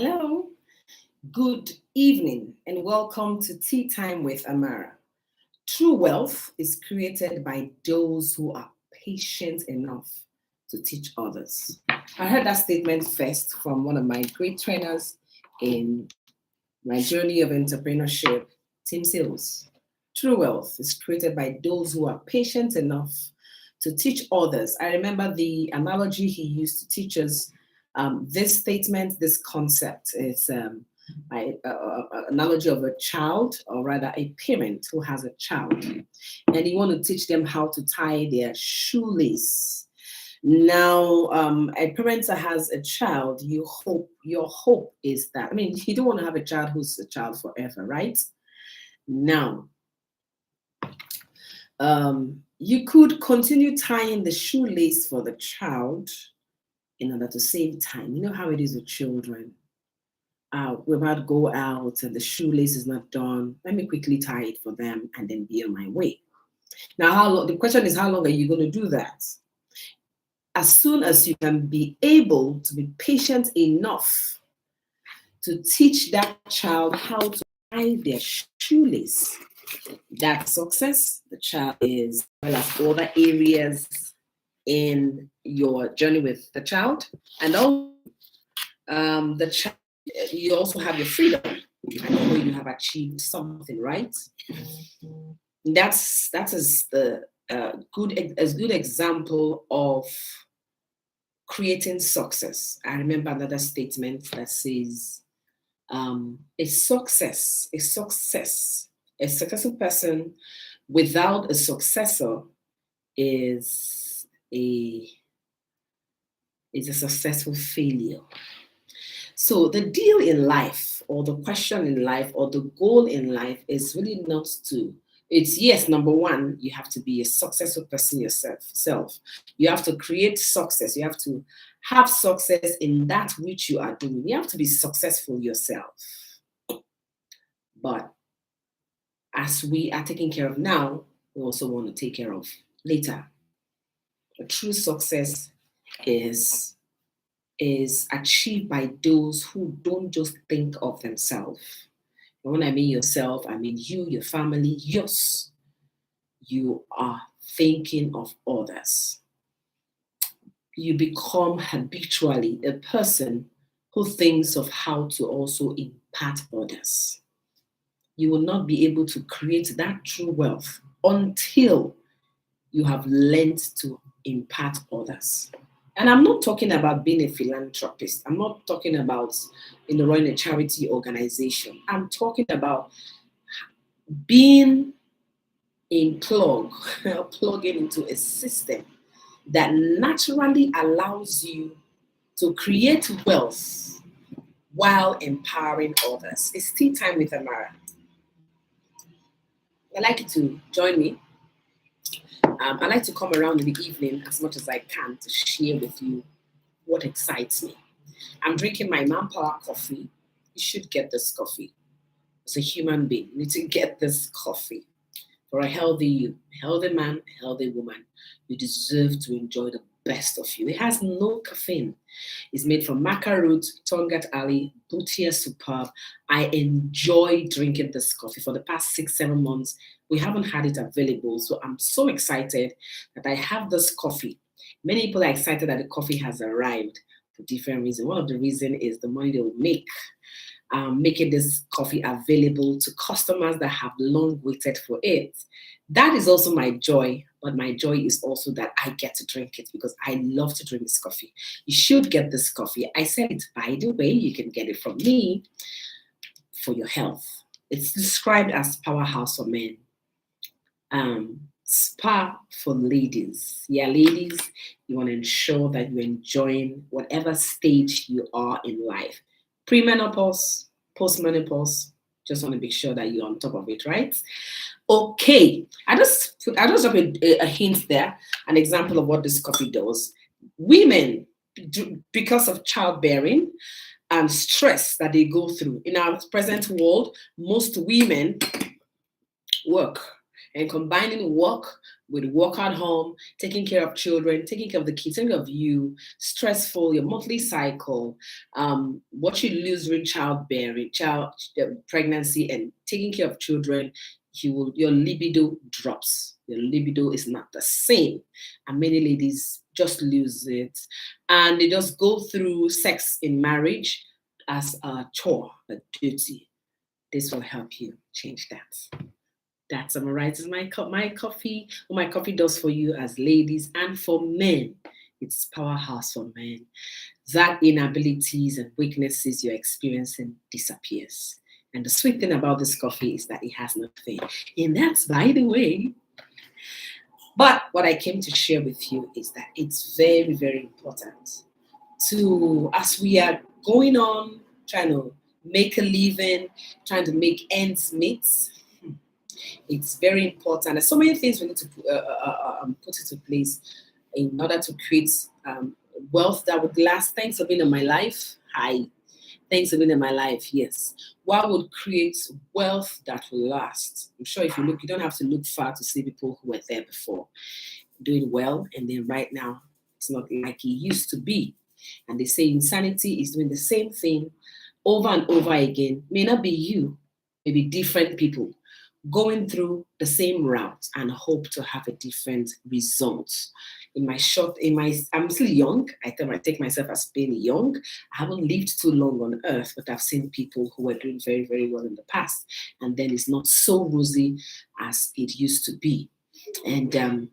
Hello, good evening, and welcome to Tea Time with Amara. True wealth is created by those who are patient enough to teach others. I heard that statement first from one of my great trainers in my journey of entrepreneurship, Tim Sales. True wealth is created by those who are patient enough to teach others. I remember the analogy he used to teach us. This statement, this concept is analogy of a child, or rather a parent who has a child, and you want to teach them how to tie their shoelace. Now, a parent that has a child, your hope is that, I mean, you don't want to have a child who's a child forever, right? Now, you could continue tying the shoelace for the child in order to save time. You know how it is with children. We're about to go out and the shoelace is not done. Let me quickly tie it for them and then be on my way. Now, how long? The question is, how long are you going to do that? As soon as you can be able to be patient enough to teach that child how to tie their shoelace, that's success. The child is, well as other areas in your journey with the child, and also the child, you also have your freedom. I know you have achieved something, right? That is the good example of creating success. I remember another statement that says, a successful person without a successor is a successful failure. So the deal in life, or the question in life, or the goal in life is really not to, it's yes, number one, you have to be a successful person yourself. You have to create success. You have to have success in that which you are doing. You have to be successful yourself. But as we are taking care of now, we also want to take care of later. A true success is achieved by those who don't just think of themselves. And when I mean yourself, I mean you, your family, yours. You are thinking of others. You become habitually a person who thinks of how to also impact others. You will not be able to create that true wealth until you have learned to impact others. And I'm not talking about being a philanthropist. I'm not talking about running a charity organization. I'm talking about being plugging into a system that naturally allows you to create wealth while empowering others. It's tea time with Amara. I'd like you to join me. I like to come around in the evening as much as I can to share with you what excites me. I'm drinking my Manpower coffee. You should get this coffee. As a human being, you need to get this coffee. For a healthy you, healthy man, a healthy woman, you deserve to enjoy the best of you. It has no caffeine. It's made from maca root, Tongat Ali, Bootia Superb. I enjoy drinking this coffee. For the past 6-7 months, we haven't had it available. So I'm so excited that I have this coffee. Many people are excited that the coffee has arrived for different reasons. One of the reasons is the money they will make. Making this coffee available to customers that have long waited for it. That is also my joy, but my joy is also that I get to drink it because I love to drink this coffee. You should get this coffee. I said it, by the way, you can get it from me for your health. It's described as powerhouse for men. Spa for ladies. Yeah, ladies, you want to ensure that you're enjoying whatever stage you are in life. Premenopause, postmenopause, just want to make sure that you're on top of it, right? Okay, I just drop a hint there, an example of what this coffee does. Women, because of childbearing and stress that they go through in our present world, most women work, and combining work with work at home, taking care of children, taking care of the kids, taking care of you, stressful, your monthly cycle, what you lose during childbearing, pregnancy, and taking care of children, your libido drops. Your libido is not the same, and many ladies just lose it, and they just go through sex in marriage as a chore, a duty. This will help you change that. That summarizes my coffee, what my coffee does for you as ladies and for men. It's powerhouse for men. That inabilities and weaknesses you're experiencing disappears. And the sweet thing about this coffee is that it has nothing. And that's by the way. But what I came to share with you is that it's very, very important to, as we are going on, trying to make a living, trying to make ends meet, it's very important. There's so many things we need to put into place in order to create wealth that would last. Thanks for being in my life. Hi. Thanks for being in my life. Yes. What would create wealth that will last? I'm sure if you look, you don't have to look far to see people who were there before doing well. And then right now, it's not like it used to be. And they say insanity is doing the same thing over and over again. May not be you, maybe different people going through the same route and hope to have a different result. I'm still young. I take myself as being young. I haven't lived too long on earth, but I've seen people who were doing very, very well in the past. And then it's not so rosy as it used to be. And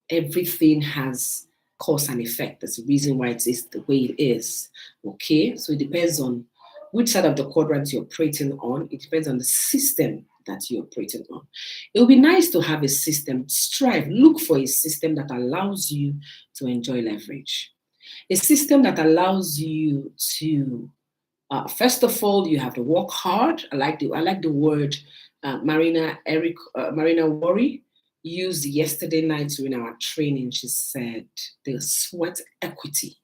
everything has cause and effect. That's the reason why it is the way it is. Okay, so it depends on which side of the quadrant you're operating on. It depends on the system that you're operating on. It would be nice to have a system. Look for a system that allows you to enjoy leverage. A system that allows you to, first of all, you have to work hard. I like the word Marina Worry used yesterday night during our training. She said, the sweat equity.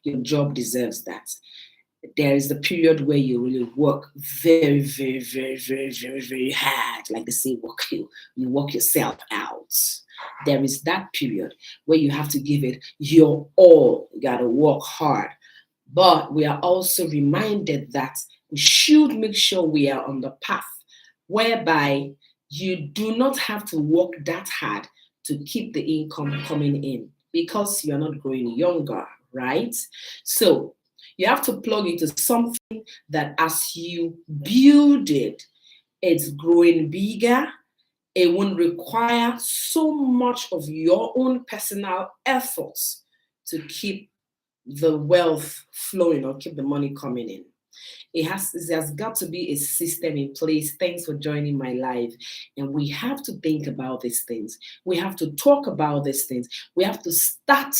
Your job deserves that. There is the period where you really work very, very, very, very, very, very hard. Like they say, you work yourself out. There is that period where you have to give it your all. You got to work hard. But we are also reminded that we should make sure we are on the path whereby you do not have to work that hard to keep the income coming in because you're not growing younger, right? So you have to plug into something that as you build it, it's growing bigger. It won't require so much of your own personal efforts to keep the wealth flowing or keep the money coming in. There's got to be a system in place. Thanks for joining my live. And we have to think about these things. We have to talk about these things. We have to start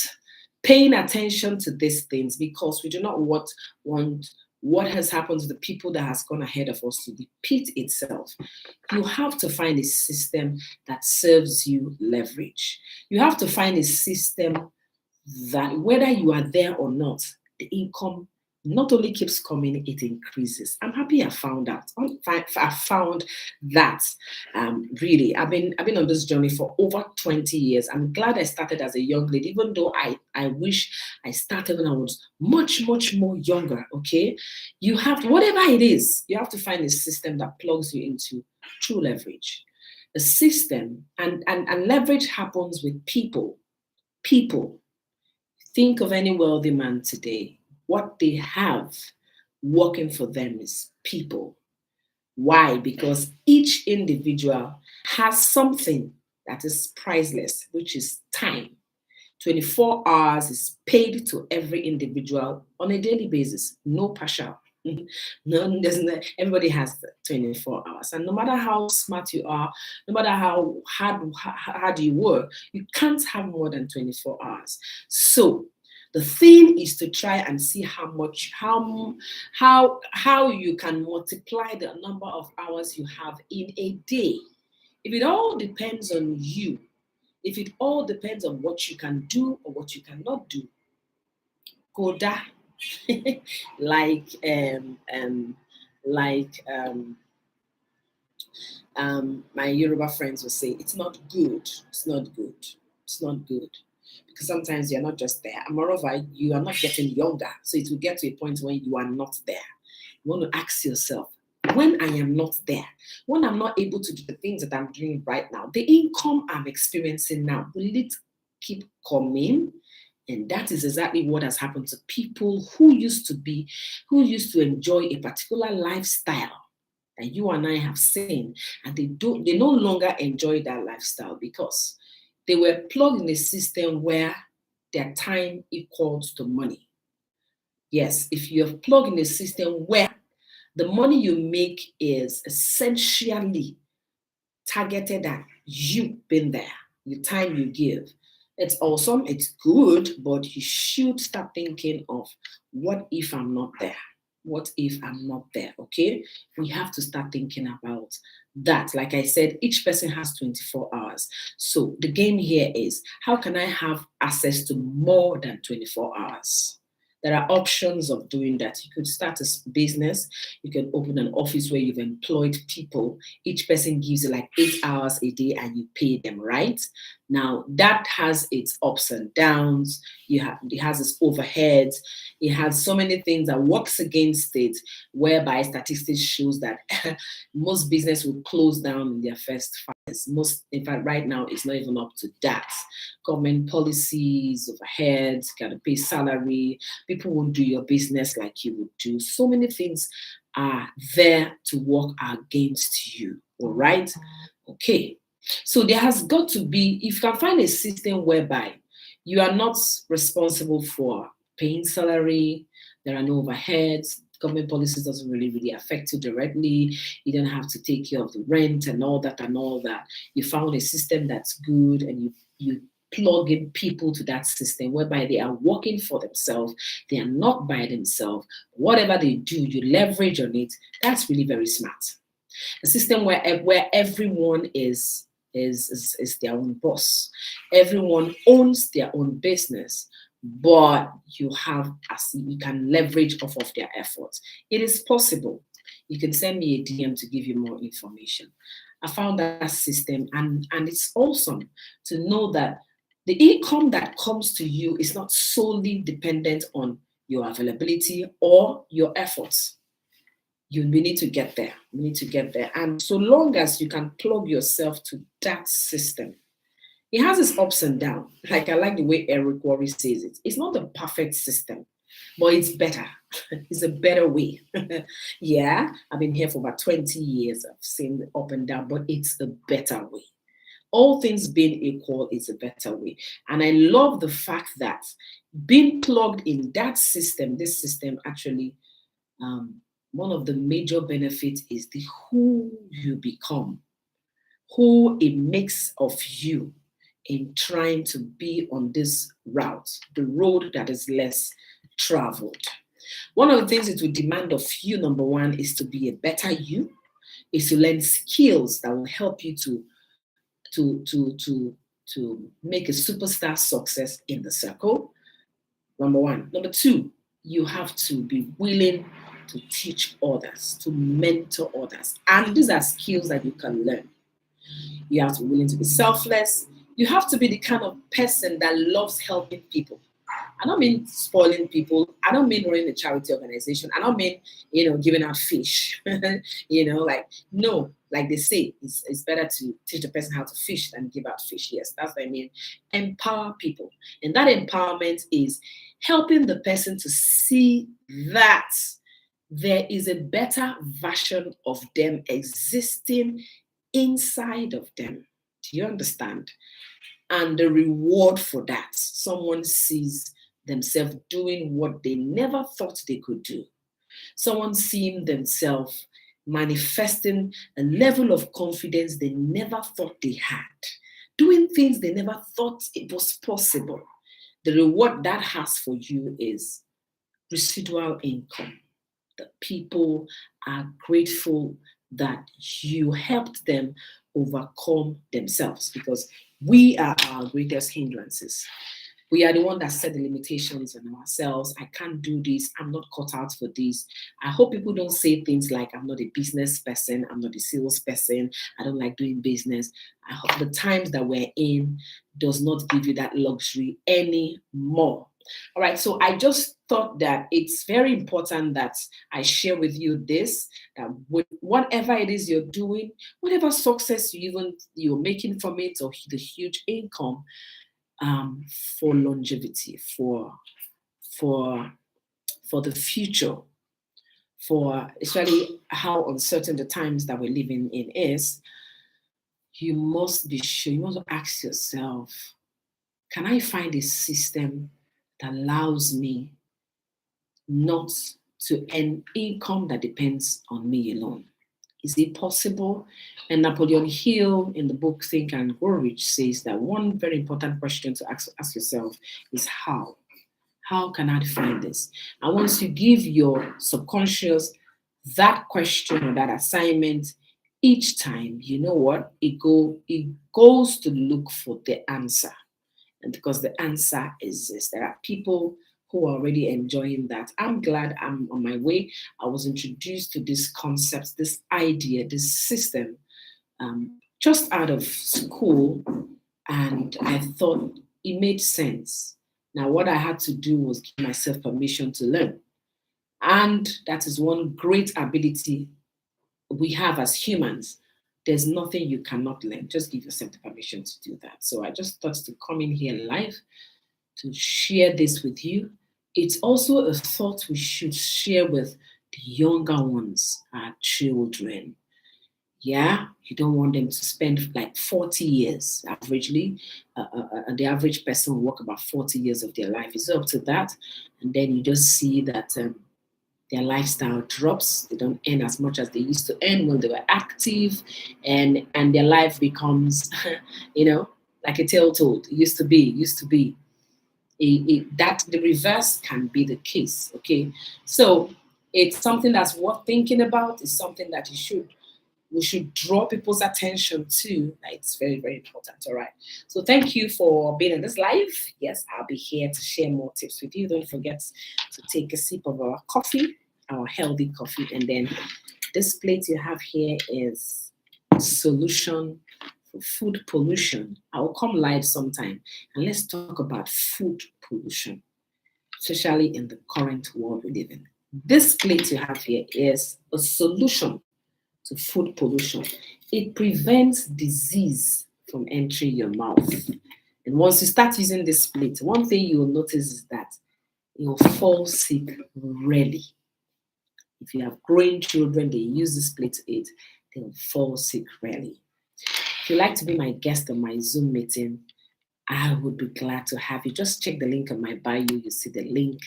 paying attention to these things because we do not want what has happened to the people that has gone ahead of us to repeat itself. You have to find a system that serves you leverage. You have to find a system that whether you are there or not, the income not only keeps coming, it increases. I'm happy I found out. I found that really. I've been on this journey for over 20 years. I'm glad I started as a young lady, even though I wish I started when I was much, much more younger. Okay. You have whatever it is, you have to find a system that plugs you into true leverage. A system and leverage happens with people. People. Think of any wealthy man today. What they have working for them is people. Why? Because each individual has something that is priceless, which is time. 24 hours is paid to every individual on a daily basis, no partial. No, everybody has 24 hours. And no matter how smart you are, no matter how hard you work, you can't have more than 24 hours. So the thing is to try and see how you can multiply the number of hours you have in a day. If it all depends on you, if it all depends on what you can do or what you cannot do, go die. like My Yoruba friends will say, it's not good. It's not good. It's not good. Because sometimes you're not just there. And moreover, you are not getting younger. So it will get to a point when you are not there. You want to ask yourself, when I am not there, when I'm not able to do the things that I'm doing right now, the income I'm experiencing now, will it keep coming? And that is exactly what has happened to people who used to enjoy a particular lifestyle that you and I have seen, and they no longer enjoy that lifestyle because they were plugged in a system where their time equals to money. Yes, if you're plugged in a system where the money you make is essentially targeted at you being there, the time you give. It's awesome, it's good, but you should start thinking of what if I'm not there? What if I'm not there? Okay, we have to start thinking about that. Like I said, each person has 24 hours. So the game here is, how can I have access to more than 24 hours? There are options of doing that. You could start a business. You can open an office where you've employed people. Each person gives you like 8 hours a day and you pay them, right? Now, that has its ups and downs. It has its overheads. It has so many things that works against it, whereby statistics shows that most business will close down in their first 5 years. In fact, right now, it's not even up to that. Government policies, overheads, got to pay salary. People won't do your business like you would do. So many things are there to work against you. All right? Okay. So there has got to be, if you can find a system whereby you are not responsible for paying salary, there are no overheads, government policies doesn't really affect you directly, you don't have to take care of the rent and all that and all that. You found a system that's good and you plug in people to that system whereby they are working for themselves, they are not by themselves. Whatever they do, you leverage on it. That's really very smart. A system where everyone is their own boss. Everyone owns their own business, but you can leverage off of their efforts. It is possible. You can send me a DM to give you more information. I found that system, and it's awesome to know that the income that comes to you is not solely dependent on your availability or your efforts. We need to get there. We need to get there. And so long as you can plug yourself to that system, it has its ups and downs. Like I like the way Eric Worre says it. It's not the perfect system, but it's better. It's a better way. Yeah, I've been here for about 20 years. I've seen the up and down, but it's a better way. All things being equal, it's a better way. And I love the fact that being plugged in that system, this system actually, one of the major benefits is the who you become, who it makes of you in trying to be on this route, the road that is less traveled. One of the things it will demand of you, number one, is to be a better you, is to learn skills that will help you to make a superstar success in the circle. Number one. Number two, you have to be willing to teach others, to mentor others. And these are skills that you can learn. You have to be willing to be selfless. You have to be the kind of person that loves helping people. I don't mean spoiling people. I don't mean running a charity organization. I don't mean, giving out fish. No, like they say, it's better to teach the person how to fish than give out fish. Yes, that's what I mean. Empower people. And that empowerment is helping the person to see that there is a better version of them existing inside of them. Do you understand? And the reward for that, someone sees themselves doing what they never thought they could do. Someone seeing themselves manifesting a level of confidence they never thought they had, doing things they never thought it was possible. The reward that has for you is residual income. The people are grateful that you helped them overcome themselves, because we are our greatest hindrances. We are the one that set the limitations on ourselves. I can't do this. I'm not cut out for this. I hope people don't say things like, I'm not a business person. I'm not a sales person. I don't like doing business. I hope the times that we're in does not give you that luxury anymore. All right. So I just thought that it's very important that I share with you this, that with whatever it is you're doing, whatever success you're making from it, or the huge income, for longevity, for for the future, for especially how uncertain the times that we're living in is, you must be sure, you must ask yourself, can I find a system that allows me not to earn income that depends on me alone? Is it possible? And Napoleon Hill in the book Think and Grow Rich says that one very important question to ask yourself is how? How can I find this? And once you give your subconscious that question or that assignment each time, you know what? It goes to look for the answer. And because the answer exists, there are people who are already enjoying that. I'm glad I'm on my way. I was introduced to this concept, this idea, this system, just out of school, and I thought it made sense. Now, what I had to do was give myself permission to learn. And that is one great ability we have as humans. There's nothing you cannot learn. Just give yourself the permission to do that. So I just thought to come in here live to share this with you. It's also a thought we should share with the younger ones, our children. Yeah, you don't want them to spend like 40 years averagely. The average person will work about 40 years of their life. It's up to that. And then you just see that their lifestyle drops. They don't earn as much as they used to earn when they were active, and their life becomes, like a tale told. It used to be. That the reverse can be the case. Okay, so it's something that's worth thinking about. It's something that we should draw people's attention to. It's very, very important. All right. So thank you for being in this live. Yes, I'll be here to share more tips with you. Don't forget to take a sip of our coffee, our healthy coffee. And then this plate you have here is solution for food pollution. I will come live sometime and let's talk about food pollution, especially in the current world we live in. This plate you have here is a solution to food pollution. It prevents disease from entering your mouth. And once you start using this plate, one thing you will notice is that you'll fall sick rarely. If you have growing children, they use this plate to eat, they'll fall sick rarely. If you'd like to be my guest on my Zoom meeting, I would be glad to have you. Just check the link on my bio. You see the link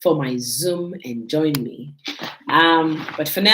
for my Zoom and join me. But for now,